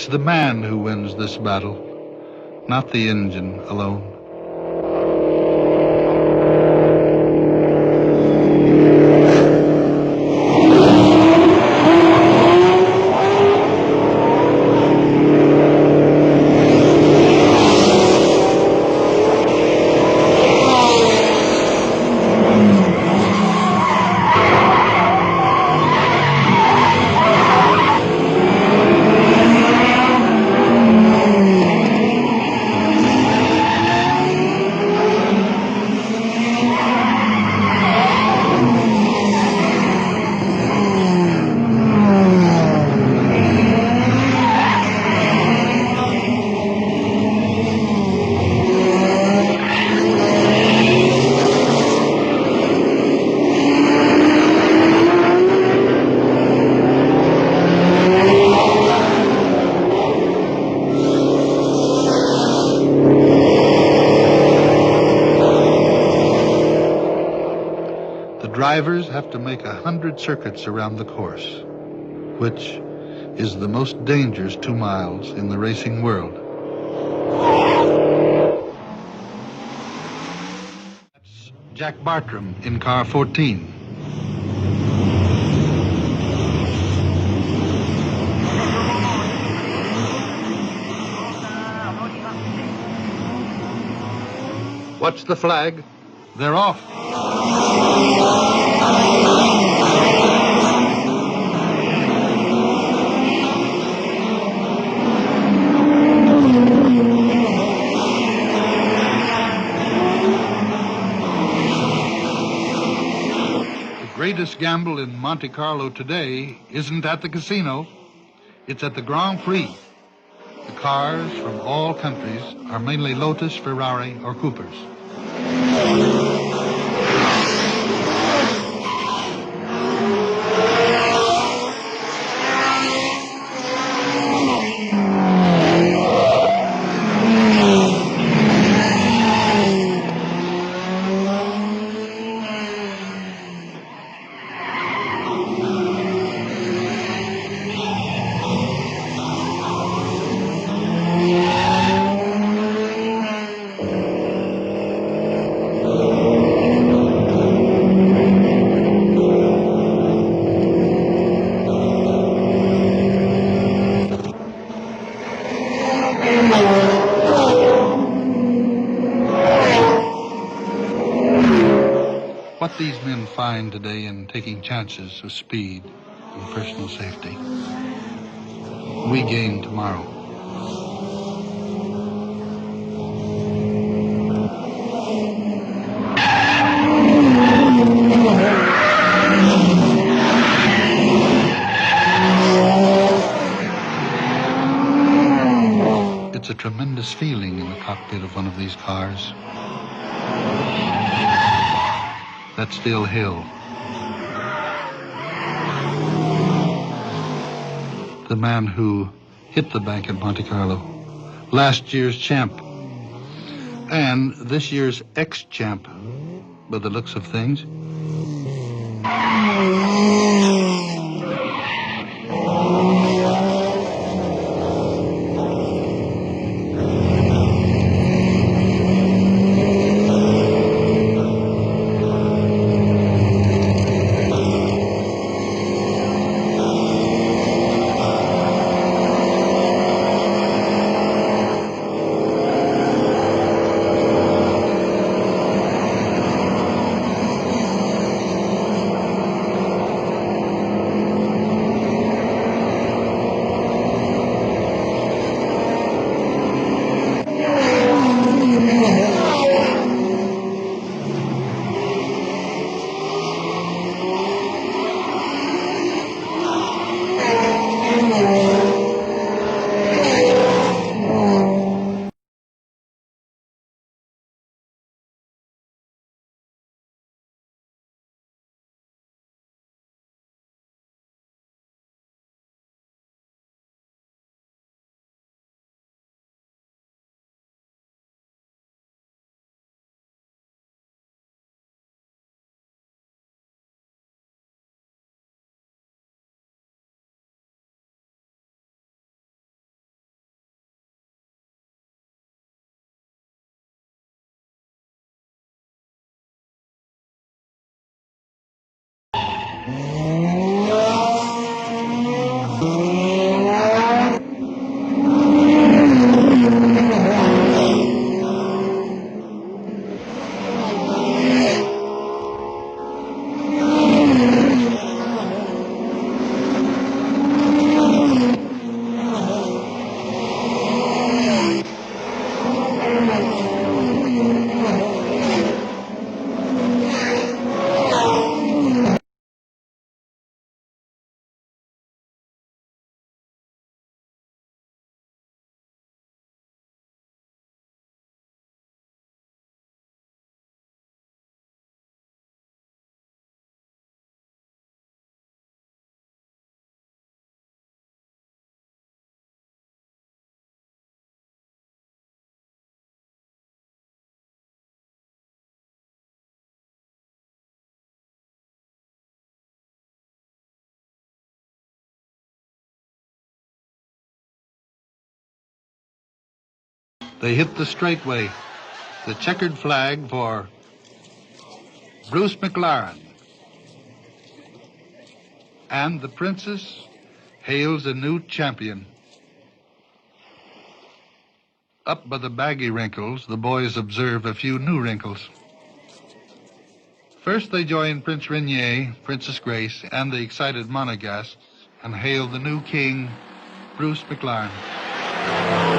It's the man who wins this battle, not the engine alone. Drivers have to make 100 circuits around the course, which is the most dangerous 2 miles in the racing world. That's Jack Bartram in car 14. What's the flag? They're off. The greatest gamble in Monte Carlo today isn't at the casino, it's at the Grand Prix. The cars from all countries are mainly Lotus, Ferrari, or Coopers. What these men find today in taking chances of speed and personal safety, we gain tomorrow. It's a tremendous feeling in the cockpit of one of these cars. That still hill. The man who hit the bank at Monte Carlo, last year's champ, and this year's ex-champ, by the looks of things. They hit the straightway, the checkered flag for Bruce McLaren. And the princess hails a new champion. Up by the baggy wrinkles, the boys observe a few new wrinkles. First they join Prince Rainier, Princess Grace, and the excited Monegasques and hail the new king, Bruce McLaren.